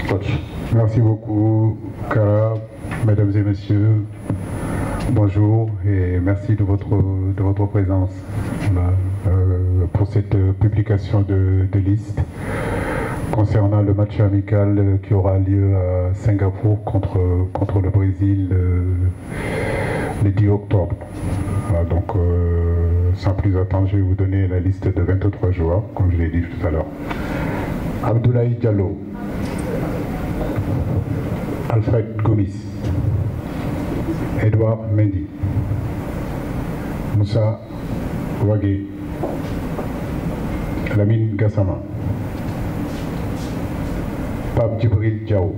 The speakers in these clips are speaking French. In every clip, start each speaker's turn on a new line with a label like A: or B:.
A: Coach.
B: Merci beaucoup, Kara. Mesdames et messieurs, bonjour et merci de votre présence pour cette publication de liste concernant le match amical qui aura lieu à Singapour contre le Brésil le 10 octobre. Voilà, donc, sans plus attendre, je vais vous donner la liste de 23 joueurs, comme je l'ai dit tout à l'heure. Abdoulaye Diallo, Alfred Gomis, Edouard Mendy, Moussa Wagé, Lamine Gassama, Pape Djibril Diao,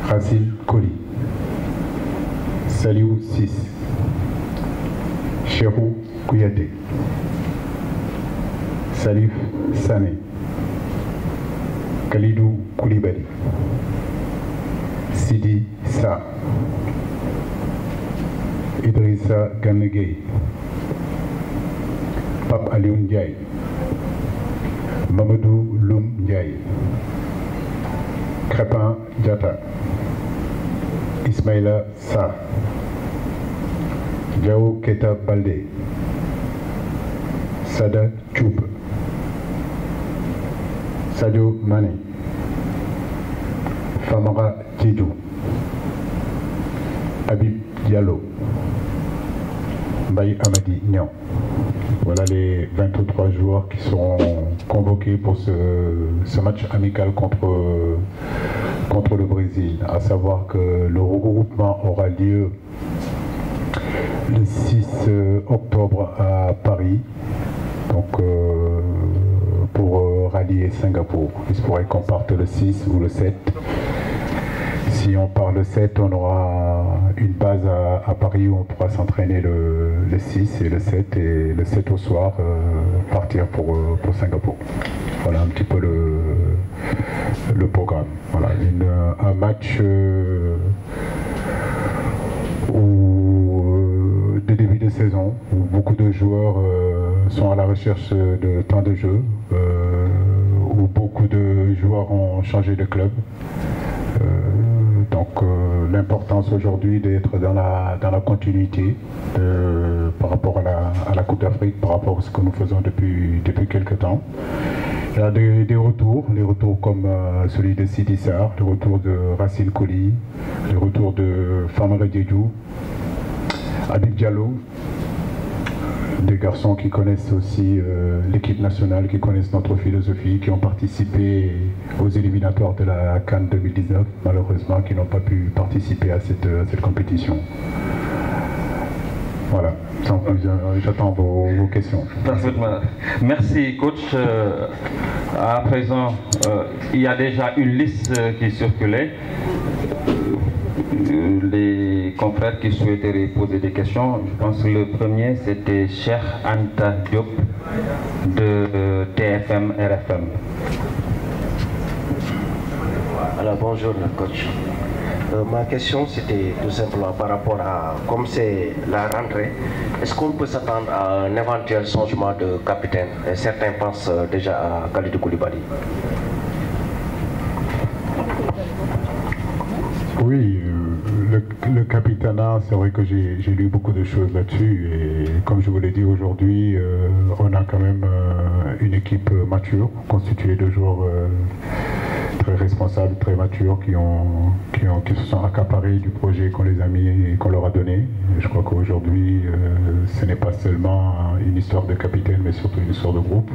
B: Racine Koli, Saliou Sis, Cherou Kouyaté, Salif Sané, Khalidou Koulibaly, Sidi Sa, Idrissa Gana Gueye, Pape Alioune Ndiaye, Mamadou Loum Ndiaye, Crépin Diatta, Ismaïla Sarr, Diao Keta Baldé, Sada Thioub, Sadio Mané, Famara Diédhiou, Habib Diallo, Mbaye Amadi Niang. Voilà les 23 joueurs qui seront convoqués pour ce match amical contre le Brésil. À savoir que le regroupement aura lieu le 6 octobre à Paris. Donc pour rallier Singapour. Il se pourrait qu'on parte le 6 ou le 7. Si on part le 7, on aura une base à Paris où on pourra s'entraîner le 6 et le 7, et le 7 au soir partir pour Singapour. Voilà un petit peu le programme. Voilà, un match de début de saison où beaucoup de joueurs sont à la recherche de temps de jeu, où beaucoup de joueurs ont changé de club. Donc l'importance aujourd'hui d'être dans la continuité par rapport à la Coupe d'Afrique, par rapport à ce que nous faisons depuis quelques temps. Il y a des retours, les retours comme celui de Sidi Sarr, le retour de Racine Koli, le retour de Famara Diédhiou, Habib Diallo, des garçons qui connaissent aussi l'équipe nationale, qui connaissent notre philosophie, qui ont participé aux éliminatoires de la CAN 2019, malheureusement qui n'ont pas pu participer à cette compétition. Voilà, sans plus, j'attends vos questions.
A: Parfaitement. Merci coach. À présent, il y a déjà une liste qui circulait. Les confrères qui souhaiteraient poser des questions, je pense que le premier c'était Cheikh Anta Diop de TFM RFM.
C: Alors bonjour coach. Ma question c'était tout simplement par rapport à, comme c'est la rentrée, est-ce qu'on peut s'attendre à un éventuel changement de capitaine? Certains pensent déjà à Khalidou Koulibaly.
B: Oui, le capitanat, c'est vrai que j'ai lu beaucoup de choses là-dessus, et comme je vous l'ai dit aujourd'hui, on a quand même une équipe mature, constituée de joueurs très responsables, très matures, qui se sont accaparés du projet qu'on les a mis et qu'on leur a donné. Et je crois qu'aujourd'hui, ce n'est pas seulement une histoire de capitaine, mais surtout une histoire de groupe,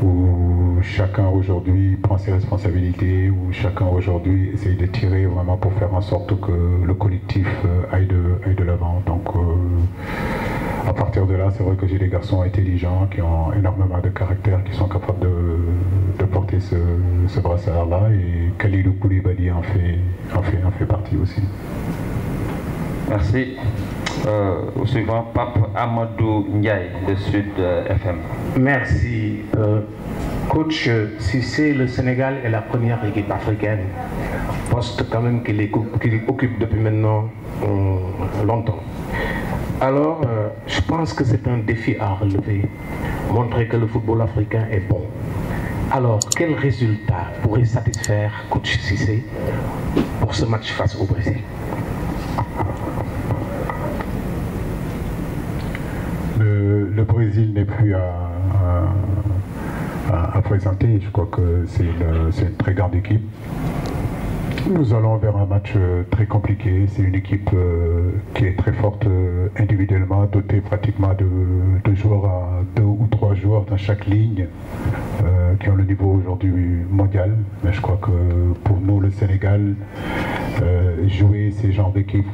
B: où chacun aujourd'hui prend ses responsabilités, où chacun aujourd'hui essaye de tirer vraiment pour faire en sorte que le collectif aille de l'avant. Donc à partir de là, c'est vrai que j'ai des garçons intelligents qui ont énormément de caractère, qui sont capables de porter ce brassard-là, et Khalidou Koulibaly en fait partie aussi.
A: Merci. Au suivant, Pape Amadou Ndiaye de Sud FM.
D: Merci. Coach, si c'est le Sénégal est la première équipe africaine, poste quand même qu'il occupe depuis maintenant longtemps. Alors, je pense que c'est un défi à relever, montrer que le football africain est bon. Alors, quel résultat pourrait satisfaire coach Cissé pour ce match face au Brésil?
B: Le Brésil n'est plus à présenter. Je crois que c'est une très grande équipe. Nous allons vers un match très compliqué. C'est une équipe qui est très forte individuellement, dotée pratiquement de joueurs à 2 ou 3 joueurs dans chaque ligne qui ont le niveau aujourd'hui mondial. Mais je crois que pour nous, le Sénégal, jouer ces genres d'équipe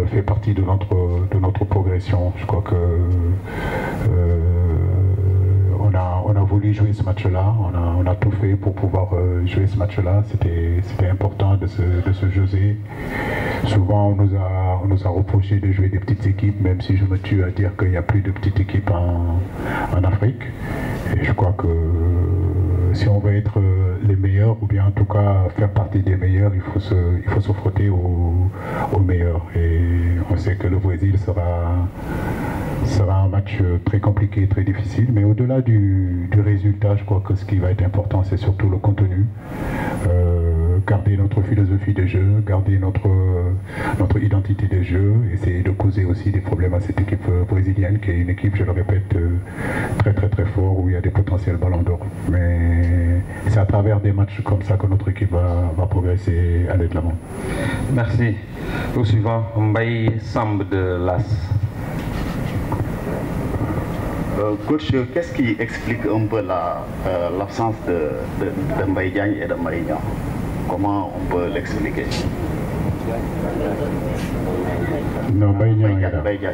B: fait partie de notre progression. Je crois que on a voulu jouer ce match-là, on a tout fait pour pouvoir jouer ce match-là. C'était important de se jauger. Souvent, on nous a reproché de jouer des petites équipes, même si je me tue à dire qu'il n'y a plus de petites équipes en Afrique. Et je crois que si on veut être les meilleurs, ou bien en tout cas faire partie des meilleurs, il faut se frotter aux meilleurs. Et on sait que le Brésil sera un match très compliqué, très difficile, mais au-delà du résultat, je crois que ce qui va être important, c'est surtout le contenu. Garder notre philosophie de jeu, garder notre identité de jeu, essayer de causer aussi des problèmes à cette équipe brésilienne, qui est une équipe, je le répète, très très très fort, où il y a des potentiels ballons d'or. Mais c'est à travers des matchs comme ça que notre équipe va progresser, aller de l'avant.
A: Merci. Au suivant, Mbaye Samb de l'AS.
E: Coach, qu'est-ce qui explique un peu l'absence de Mbaye Diagne et de Mbaye Niang? Comment on peut l'expliquer?
B: Non, Mbaye Niang est là.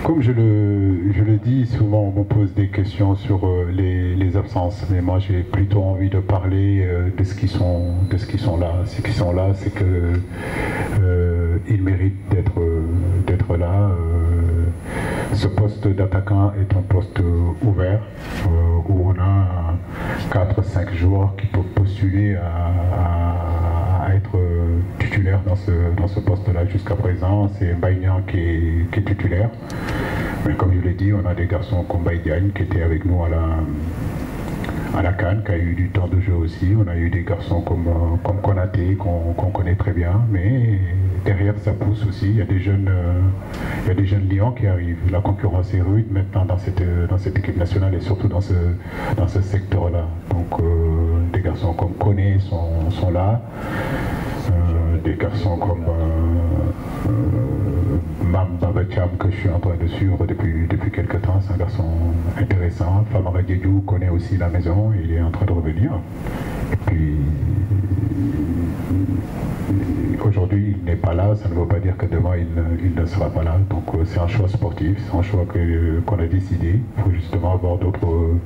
B: Comme je le dis, souvent on me pose des questions sur les absences, mais moi j'ai plutôt envie de parler de ce qui sont là. Ce qui sont là, c'est que ils méritent d'être là. Ce poste d'attaquant est un poste ouvert où on a 4-5 joueurs qui peuvent postuler à être titulaires dans ce poste-là. Jusqu'à présent, c'est Mbaye Niang qui est titulaire. Mais comme je l'ai dit, on a des garçons comme Mbaye Diagne qui étaient avec nous à la CAN, qui a eu du temps de jeu aussi. On a eu des garçons comme Konaté, qu'on connaît très bien, mais derrière ça pousse aussi. Il y a des jeunes lions qui arrivent. La concurrence est rude maintenant dans cette équipe nationale et surtout dans ce secteur-là. Donc des garçons comme Koné sont là. Des garçons comme Mam Babacham, que je suis en train de suivre depuis quelques temps, c'est un garçon intéressant. Famara Diédiou connaît aussi la maison, il est en train de revenir. Et puis aujourd'hui il n'est pas là, ça ne veut pas dire que demain il ne sera pas là. Donc c'est un choix sportif, c'est un choix qu'on a décidé. Il faut justement avoir d'autres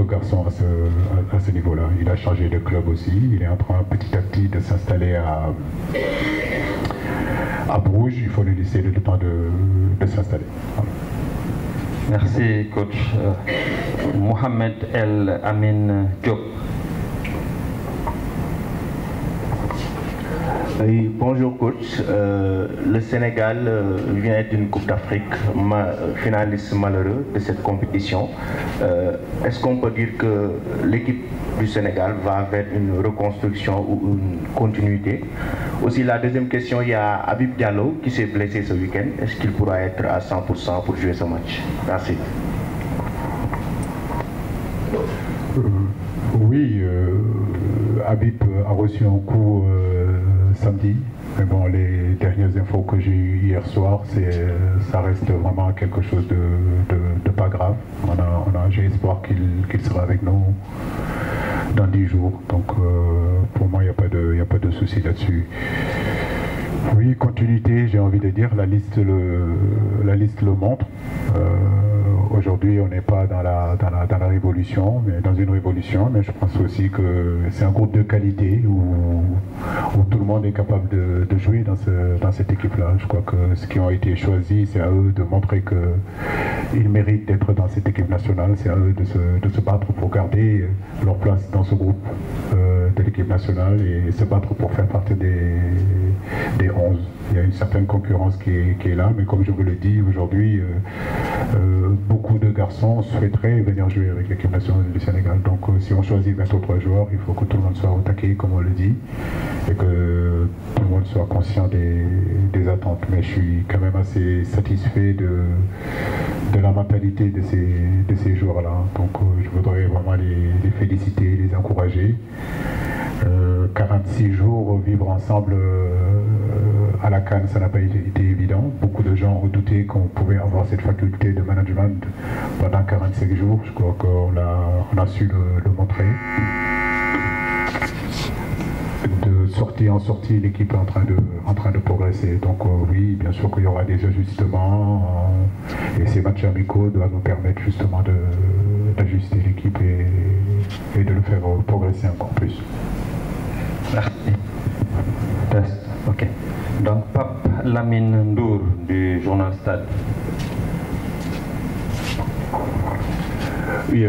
B: garçons à ce niveau-là. Il a changé de club aussi, il est en train petit à petit de s'installer à Bruges. Il faut lui laisser le temps de s'installer.
A: Merci coach. Mohamed El Amin Diop.
C: Oui, bonjour coach. Le Sénégal vient d'une Coupe d'Afrique, finaliste malheureux de cette compétition. Est-ce qu'on peut dire que l'équipe du Sénégal va vers une reconstruction ou une continuité? Aussi, la deuxième question, il y a Habib Diallo qui s'est blessé ce week-end. Est-ce qu'il pourra être à 100% pour jouer ce match? Merci.
B: Oui, Habib a reçu un coup samedi, mais bon, les dernières infos que j'ai eues hier soir, ça reste vraiment quelque chose de pas grave. J'ai espoir qu'il sera avec nous dans 10 jours, donc pour moi il n'y a pas de souci là-dessus. Oui, continuité, j'ai envie de dire, la liste le montre. Aujourd'hui, on n'est pas dans la révolution, mais dans une révolution, mais je pense aussi que c'est un groupe de qualité où tout le monde est capable de jouer dans cette équipe-là. Je crois que ceux qui ont été choisis, c'est à eux de montrer qu'ils méritent d'être dans cette équipe nationale, c'est à eux de se battre pour garder leur place dans ce groupe de l'équipe nationale et se battre pour faire partie des 11. Il y a une certaine concurrence qui est là, mais comme je vous le dis, aujourd'hui, beaucoup de garçons souhaiteraient venir jouer avec l'équipe nationale du Sénégal. Donc si on choisit 23 joueurs, il faut que tout le monde soit au taquet, comme on le dit, et que tout le monde soit conscient des attentes. Mais je suis quand même assez satisfait de la mentalité de ces joueurs-là. Donc je voudrais vraiment les féliciter, les encourager. 46 jours vivre ensemble à la CAN, ça n'a pas été évident. Beaucoup de gens ont redouté qu'on pouvait avoir cette faculté de management pendant 45 jours. Je crois qu'on a su le montrer. De sortie en sortie, l'équipe est en train de progresser. Donc oui, bien sûr qu'il y aura des ajustements et ces matchs amicaux doivent nous permettre justement d'ajuster l'équipe et de le faire progresser encore plus.
A: Merci. Test. Ok. Donc, Pape Lamine Ndour du journal Stade.
F: Oui,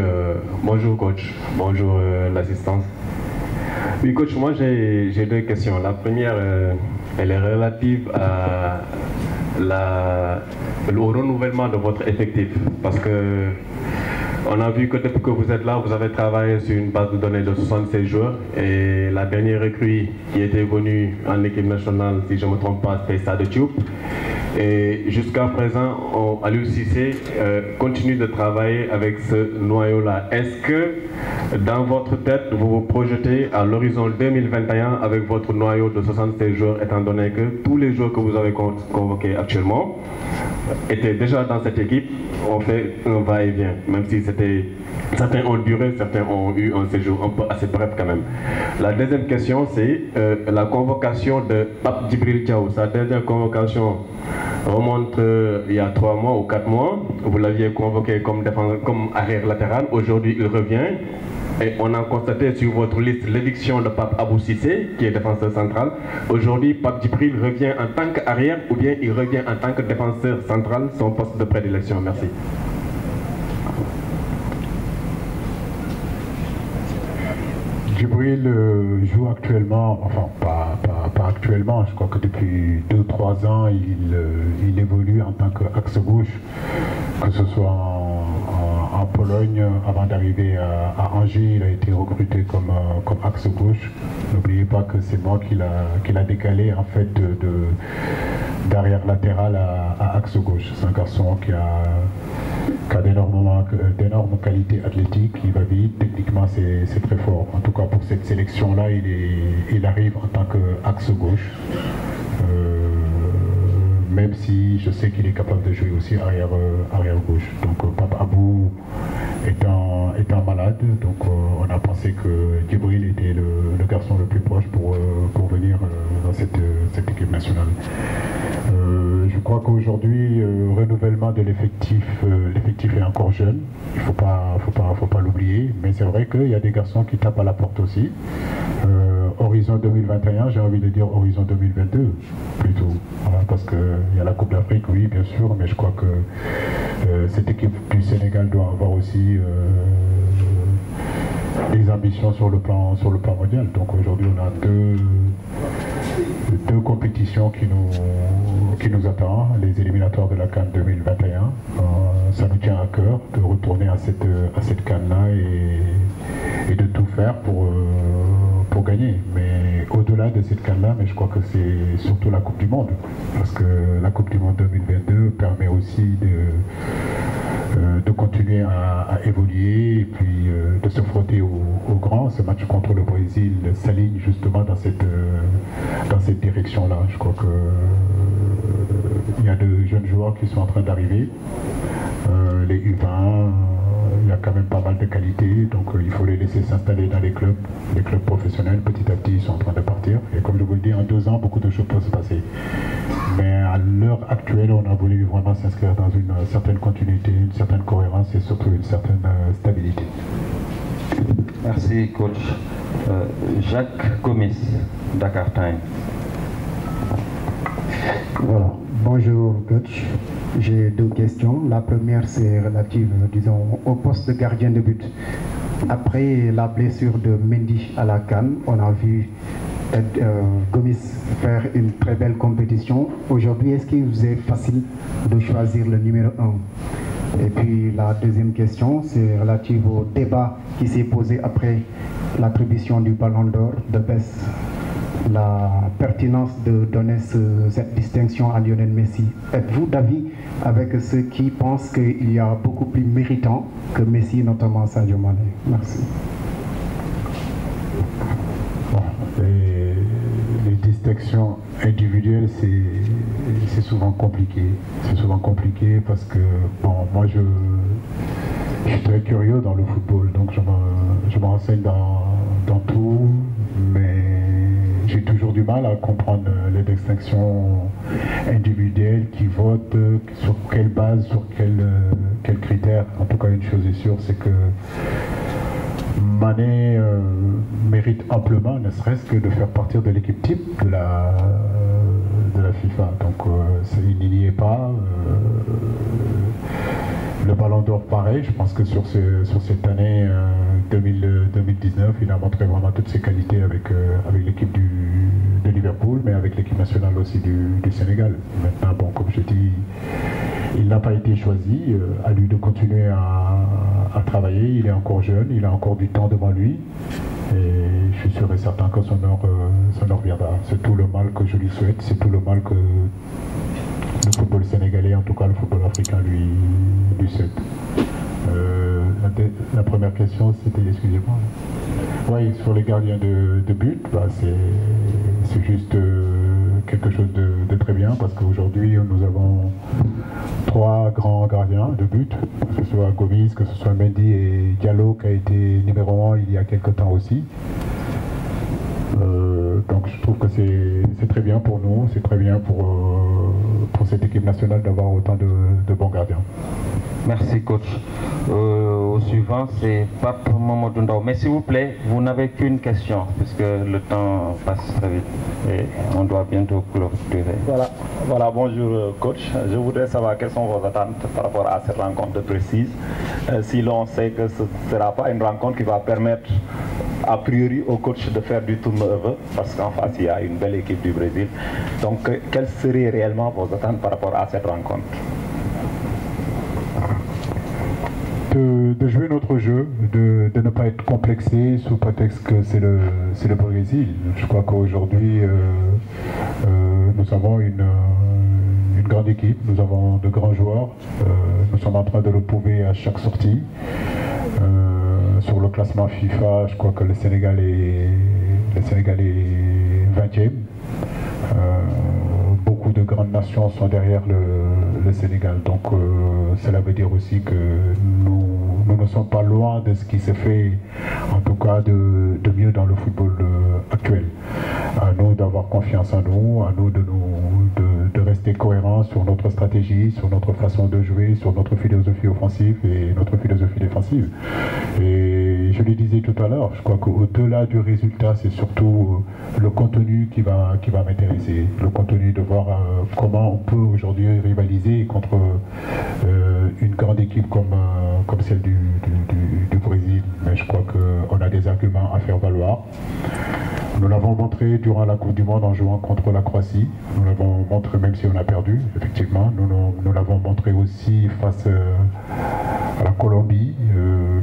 F: bonjour coach, bonjour l'assistance. Oui coach, moi j'ai deux questions. La première, elle est relative au renouvellement de votre effectif. Parce que on a vu que depuis que vous êtes là, vous avez travaillé sur une base de données de 76 joueurs. Et la dernière recrue qui était venue en équipe nationale, si je ne me trompe pas, c'était Sada Diop. Et jusqu'à présent, Aliou Cissé continue de travailler avec ce noyau-là. Est-ce que dans votre tête, vous vous projetez à l'horizon 2021 avec votre noyau de 76 joueurs, étant donné que tous les joueurs que vous avez convoqués actuellement étaient déjà dans cette équipe, on fait un va-et-vient, même si certains ont duré, certains ont eu un séjour un peu assez bref quand même. La deuxième question, c'est la convocation de Pape Djibril Diaw. Sa dernière convocation remonte il y a 3 mois ou 4 mois. Vous l'aviez convoqué comme arrière latéral. Aujourd'hui, il revient. Et on a constaté sur votre liste l'éviction de Pape Abou Cissé, qui est défenseur central. Aujourd'hui, Pape Djibril revient en tant qu'arrière ou bien il revient en tant que défenseur central, son poste de prédilection. Merci.
B: Djibril joue actuellement, enfin pas actuellement, je crois que depuis 2-3 ans, il évolue en tant qu'axe gauche, que ce soit en Pologne, avant d'arriver à Angers, il a été recruté comme axe gauche. N'oubliez pas que c'est moi qui l'a décalé en fait d'arrière latéral à axe gauche. C'est un garçon qui a d'énormes qualités athlétiques, il va vite, techniquement c'est très fort. En tout cas pour cette sélection-là, il arrive en tant qu'axe gauche. Même si je sais qu'il est capable de jouer aussi arrière gauche. Donc Pape Abou étant malade, donc on a pensé que Djibril était le garçon le plus proche pour venir dans cette équipe nationale. Je crois qu'aujourd'hui, renouvellement de l'effectif est encore jeune, il ne faut pas l'oublier, mais c'est vrai qu'il y a des garçons qui tapent à la porte aussi. Horizon 2021, j'ai envie de dire horizon 2022 plutôt, voilà, parce qu'il y a la Coupe d'Afrique, oui bien sûr, mais je crois que cette équipe du Sénégal doit avoir aussi des ambitions sur le plan mondial. Donc aujourd'hui on a deux compétitions qui nous attendent, les éliminatoires de la CAN 2021. Ça nous tient à cœur de retourner à cette CAN-là et de tout faire pour gagner. Mais au-delà de cette CAN-là, mais je crois que c'est surtout la Coupe du Monde. Parce que la Coupe du Monde 2022 permet aussi de continuer à évoluer et puis de se frotter aux grands. Ce match contre le Brésil s'aligne justement dans cette direction-là. Je crois que il y a de jeunes joueurs qui sont en train d'arriver. Les U20, il y a quand même pas mal de qualités, donc il faut les laisser s'installer dans les clubs professionnels. Petit à petit, ils sont en train de partir. Et comme je vous le dis, en 2 ans, beaucoup de choses peuvent se passer. Mais à l'heure actuelle, on a voulu vraiment s'inscrire dans une certaine continuité, une certaine cohérence et surtout une certaine stabilité.
A: Merci, coach. Jacques Gomis, Dakar Time.
G: Voilà. Bonjour, coach. J'ai 2 questions. La première, c'est relative, disons, au poste de gardien de but. Après la blessure de Mendy à la CAN, on a vu Gomis faire une très belle compétition. Aujourd'hui, est-ce qu'il vous est facile de choisir le numéro 1? Et puis la deuxième question, c'est relative au débat qui s'est posé après l'attribution du Ballon d'Or de Best. La pertinence de donner cette distinction à Lionel Messi. Êtes-vous d'avis avec ceux qui pensent qu'il y a beaucoup plus méritant que Messi, notamment Sadio Mané? Merci.
B: Bon, les distinctions individuelles, c'est souvent compliqué. C'est souvent compliqué parce que, bon, moi je suis très curieux dans le football, donc je me renseigne dans tout, mais j'ai toujours du mal à comprendre les distinctions individuelles qui votent, sur quelle base, sur quels critères. En tout cas, une chose est sûre, c'est que Mané mérite amplement, ne serait-ce que de faire partir de l'équipe type de la FIFA. Donc il n'y est pas. Le Ballon d'Or, pareil, je pense que sur cette année 2019, il a montré vraiment toutes ses qualités avec l'équipe de Liverpool, mais avec l'équipe nationale aussi du Sénégal. Maintenant, bon, comme je dis, il n'a pas été choisi, à lui de continuer à travailler, il est encore jeune, il a encore du temps devant lui, et je suis sûr et certain que son heure viendra. C'est tout le mal que je lui souhaite, c'est tout le mal que le football sénégalais, en tout cas le football africain, lui souhaite. La première question, c'était, excusez-moi. Oui, sur les gardiens de but, bah, c'est juste quelque chose de très bien, parce qu'aujourd'hui, nous avons 3 grands gardiens de but, que ce soit Gomis, que ce soit Mendy et Diallo, qui a été numéro 1 il y a quelques temps aussi. Donc je trouve que c'est très bien pour nous, c'est très bien pour cette équipe nationale d'avoir autant de bons gardiens.
A: Merci coach. Au suivant, c'est Pape Mamadou Ndao. Mais s'il vous plaît, vous n'avez qu'une question, puisque le temps passe très vite et on doit bientôt clôturer.
H: Voilà, bonjour coach. Je voudrais savoir quelles sont vos attentes par rapport à cette rencontre précise. Si l'on sait que ce ne sera pas une rencontre qui va permettre a priori au coach de faire du turnover, parce qu'en face il y a une belle équipe du Brésil. Donc quelles seraient réellement vos attentes par rapport à cette rencontre?
B: De jouer notre jeu, de ne pas être complexé sous prétexte que c'est le Brésil. Je crois qu'aujourd'hui nous avons une grande équipe, nous avons de grands joueurs, nous sommes en train de le prouver à chaque sortie. Sur le classement FIFA, je crois que le Sénégal est 20e. Beaucoup de grandes nations sont derrière le Sénégal. Donc cela veut dire aussi que nous ne sommes pas loin de ce qui se fait, en tout cas de mieux dans le football actuel. À nous d'avoir confiance en nous, à nous de rester cohérents sur notre stratégie, sur notre façon de jouer, sur notre philosophie offensive et notre philosophie défensive. Et je le disais tout à l'heure, je crois qu'au-delà du résultat, c'est surtout le contenu qui va m'intéresser. Le contenu de voir comment on peut aujourd'hui rivaliser contre une grande équipe comme celle du Brésil. Mais je crois qu'on a des arguments à faire valoir. Nous l'avons montré durant la Coupe du Monde en jouant contre la Croatie. Nous l'avons montré même si on a perdu, effectivement. Nous l'avons montré aussi face à la Colombie,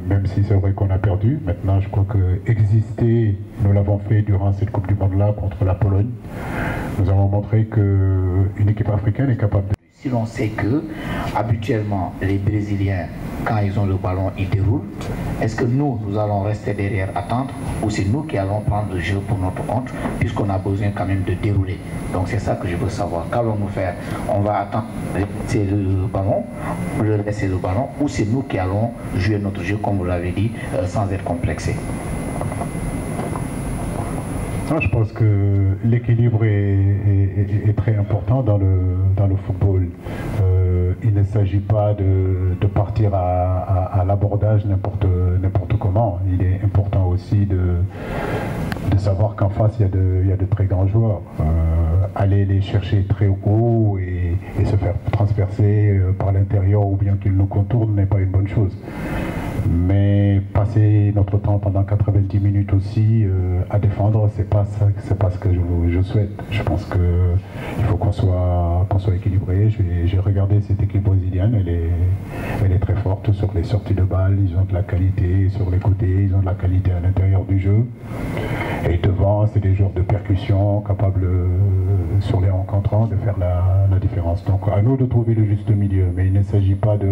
B: même si c'est vrai qu'on a perdu. Maintenant, je crois que exister, nous l'avons fait durant cette Coupe du Monde-là contre la Pologne. Nous avons montré qu'une équipe africaine est capable de...
I: Si l'on sait que, habituellement, les Brésiliens, quand ils ont le ballon, ils déroulent, est-ce que nous allons rester derrière, attendre, ou c'est nous qui allons prendre le jeu pour notre compte, puisqu'on a besoin quand même de dérouler? Donc c'est ça que je veux savoir. Qu'allons-nous faire? On va attendre, c'est le ballon, laisser le ballon, ou c'est nous qui allons jouer notre jeu, comme vous l'avez dit, sans être complexés?
B: Je pense que l'équilibre est très important dans le football. Il ne s'agit pas de partir à l'abordage n'importe comment. Il est important aussi de savoir qu'en face il y a de très grands joueurs. Aller les chercher très haut et se faire transpercer par l'intérieur ou bien qu'ils nous contournent n'est pas une bonne chose. Mais passer notre temps pendant 90 minutes aussi à défendre, c'est pas ce que je souhaite. Je pense qu'il faut qu'on soit équilibré. J'ai regardé cette équipe brésilienne, elle est très forte sur les sorties de balles, ils ont de la qualité sur les côtés, ils ont de la qualité à l'intérieur du jeu. Et devant, c'est des joueurs de percussion capables sur les rencontrants de faire la différence. Donc à nous de trouver le juste milieu, mais il ne s'agit pas de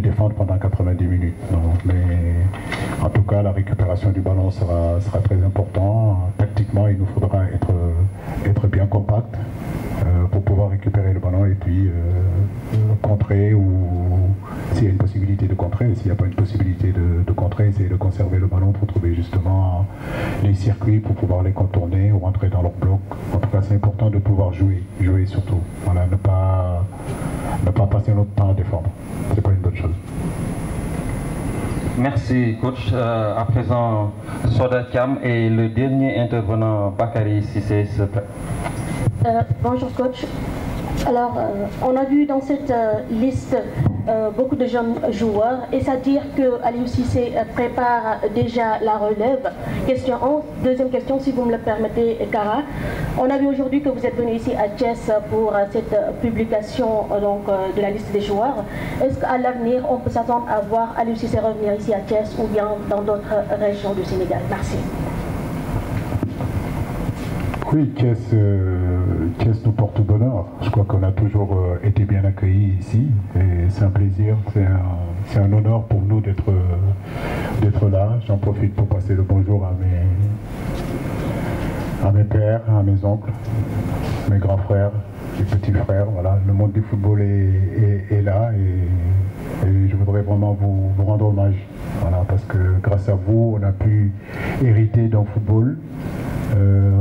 B: défendre pendant 90 minutes. Non, mais en tout cas, la récupération du ballon sera très important. Tactiquement, il nous faudra être bien compact pour pouvoir récupérer le ballon et puis contrer, ou s'il y a une possibilité de contrer, s'il n'y a pas une possibilité de contrer, essayer de conserver le ballon pour trouver justement les circuits pour pouvoir les contourner ou rentrer dans leur bloc. En tout cas, c'est important de pouvoir jouer surtout. Voilà, ne pas passer notre temps à défendre. C'est pas une bonne chose.
A: Merci coach. À présent, Soda Thiam et le dernier intervenant, Bakary Cissé.
J: Bonjour coach. Alors, on a vu dans cette liste beaucoup de jeunes joueurs, et c'est-à-dire que Aliou Cissé prépare déjà la relève. Question 1. Deuxième question, si vous me le permettez, Kara. On a vu aujourd'hui que vous êtes venu ici à Thiès pour cette publication de la liste des joueurs. Est-ce qu'à l'avenir, on peut s'attendre à voir Aliou Cissé revenir ici à Thiès ou bien dans d'autres régions du Sénégal? Merci.
B: Oui, Thiès nous porte bonheur. Je crois qu'on a toujours été bien accueillis ici et c'est un plaisir, c'est un honneur pour nous d'être là. J'en profite pour passer le bonjour à mes pères, à mes oncles, mes grands frères, mes petits frères. Voilà, le monde du football est là et je voudrais vraiment vous rendre hommage. Voilà, parce que grâce à vous, on a pu hériter d'un football.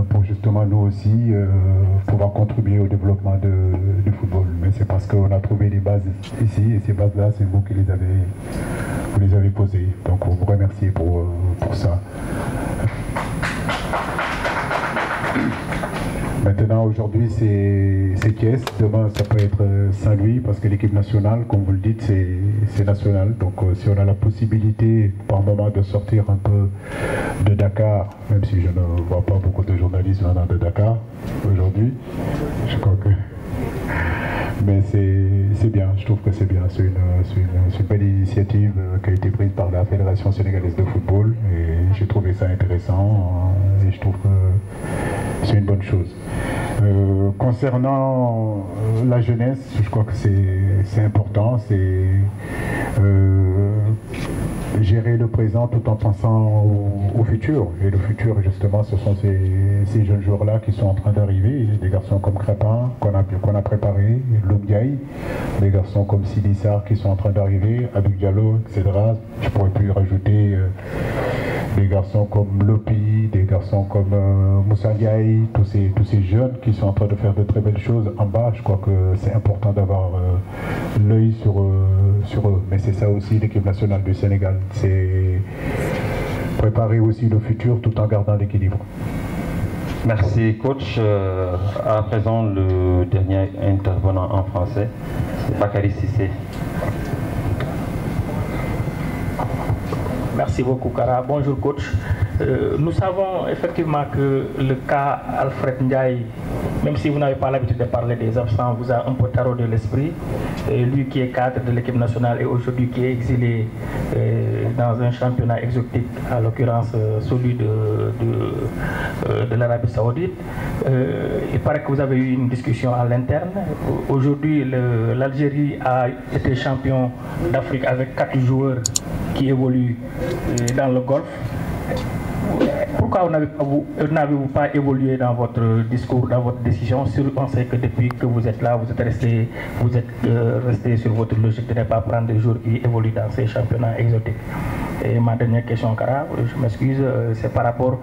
B: Pour justement nous aussi pouvoir contribuer au développement du football. Mais c'est parce qu'on a trouvé des bases ici et ces bases-là, c'est vous qui les avez posées. Donc on vous remercie pour ça. Maintenant, aujourd'hui, c'est Thiès. Demain, ça peut être Saint-Louis, parce que l'équipe nationale, comme vous le dites, c'est national. Donc, si on a la possibilité, par moment, de sortir un peu de Dakar, même si je ne vois pas beaucoup de journalistes venant de Dakar aujourd'hui, je crois que... Mais c'est bien, je trouve que c'est bien. C'est une belle initiative qui a été prise par la Fédération sénégalaise de football et j'ai trouvé ça intéressant et je trouve que c'est une bonne chose. Concernant la jeunesse, je crois que c'est important, c'est gérer le présent tout en pensant au futur. Et le futur, justement, ce sont ces jeunes joueurs-là qui sont en train d'arriver. Des garçons comme Crépin, qu'on a préparé, Loubdiaï, des garçons comme Sidissar qui sont en train d'arriver, Abou Diallo, etc. Je pourrais plus rajouter des garçons comme Lopi, des garçons comme Moussa Ndiaye, tous ces jeunes qui sont en train de faire de très belles choses en bas. Je crois que c'est important d'avoir l'œil sur eux. Mais c'est ça aussi l'équipe nationale du Sénégal. C'est préparer aussi le futur tout en gardant l'équilibre.
A: Merci coach. À présent, le dernier intervenant en français, c'est Bakary Cissé.
K: Merci beaucoup, Kara. Bonjour, coach. Nous savons effectivement que le cas Alfred Ndiaye, même si vous n'avez pas l'habitude de parler des absents, vous a un peu taraudé l'esprit. Lui qui est cadre de l'équipe nationale et aujourd'hui qui est exilé dans un championnat exotique, à l'occurrence celui de l'Arabie Saoudite. Il paraît que vous avez eu une discussion à l'interne. Aujourd'hui, l'Algérie a été champion d'Afrique avec 4 joueurs qui évoluent dans le golf. Pourquoi n'avez-vous pas évolué dans votre discours, dans votre décision? On sait que depuis que vous êtes là, vous êtes resté sur votre logique de ne pas prendre des joueurs qui évoluent dans ces championnats exotiques. Et ma dernière question, Kara, je m'excuse, c'est par rapport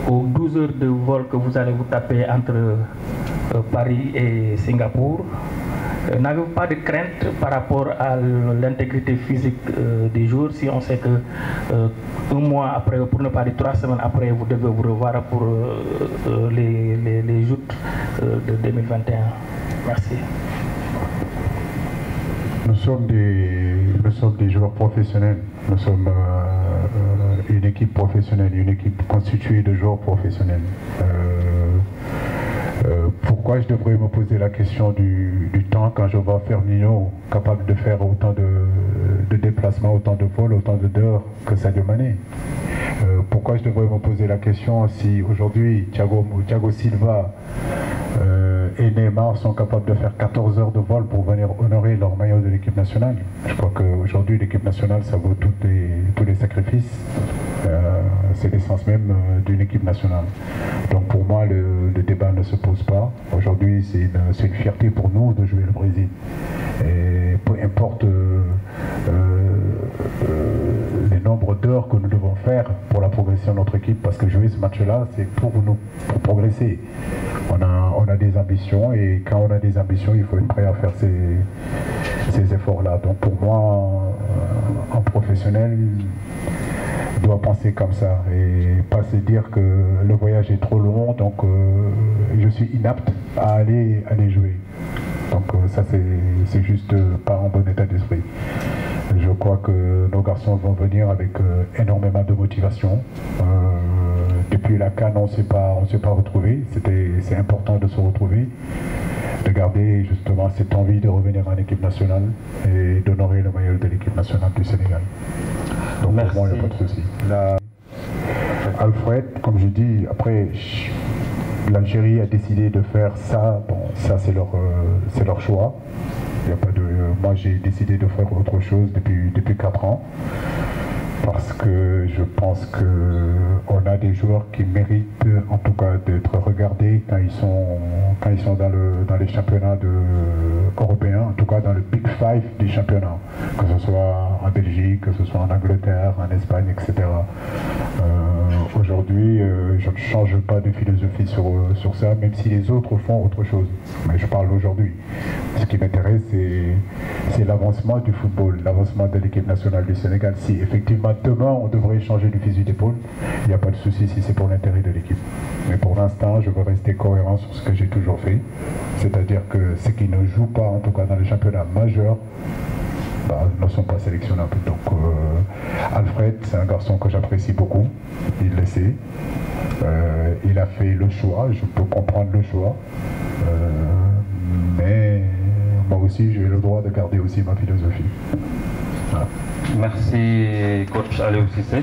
K: aux 12 heures de vol que vous allez vous taper entre Paris et Singapour. N'avez-vous pas de crainte par rapport à l'intégrité physique des joueurs si on sait que un mois après, pour ne pas dire 3 semaines après, vous devez vous revoir pour les joutes de 2021? Merci.
B: Nous sommes nous sommes des joueurs professionnels. Nous sommes une équipe professionnelle, une équipe constituée de joueurs professionnels. Pourquoi je devrais me poser la question du temps quand je vois Firmino capable de faire autant de déplacements, autant de vols, autant d'heures que Sadio Mané? Pourquoi je devrais me poser la question si aujourd'hui Thiago Silva et Neymar sont capables de faire 14 heures de vol pour venir honorer leur maillot de l'équipe nationale? Je crois qu'aujourd'hui l'équipe nationale ça vaut tous les sacrifices. C'est l'essence même d'une équipe nationale. Donc pour moi le débat ne se pose pas. Aujourd'hui c'est une fierté pour nous de jouer le Brésil. Et peu importe les nombres d'heures que nous devons faire pour la progression de notre équipe, parce que jouer ce match-là, c'est pour progresser. On a des ambitions et quand on a des ambitions, il faut être prêt à faire ces efforts-là. Donc pour moi, un professionnel doit penser comme ça et pas se dire que le voyage est trop long, donc je suis inapte à aller jouer. Donc ça c'est juste pas en bon état d'esprit. Je crois que nos garçons vont venir avec énormément de motivation. Depuis la CAN, on ne s'est pas retrouvés. C'est important de se retrouver, de garder justement cette envie de revenir en équipe nationale et d'honorer le maillot de l'équipe nationale du Sénégal. Donc pour moi, il n'y a pas de souci. Alfred, comme je dis, après, l'Algérie a décidé de faire ça. Bon, ça c'est leur choix. Il y a pas de, moi j'ai décidé de faire autre chose depuis 4 ans. Parce que je pense qu'on a des joueurs qui méritent en tout cas d'être regardés quand ils sont dans les championnats européens, en tout cas dans le Big Five des championnats, que ce soit en Belgique, que ce soit en Angleterre, en Espagne, etc. Aujourd'hui, je ne change pas de philosophie sur ça, même si les autres font autre chose. Mais je parle aujourd'hui. Ce qui m'intéresse, c'est l'avancement du football, l'avancement de l'équipe nationale du Sénégal. Si effectivement demain on devrait changer du fusil d'épaule, il n'y a pas de souci si c'est pour l'intérêt de l'équipe. Mais pour l'instant, je veux rester cohérent sur ce que j'ai toujours fait. C'est-à-dire que ceux qui ne jouent pas, en tout cas dans les championnats majeurs, ne sont pas sélectionnables. Donc Alfred, c'est un garçon que j'apprécie beaucoup, il le sait. Il a fait le choix, je peux comprendre le choix. Mais moi aussi, j'ai le droit de garder aussi ma philosophie. Voilà.
A: Merci, coach Aliou Cissé.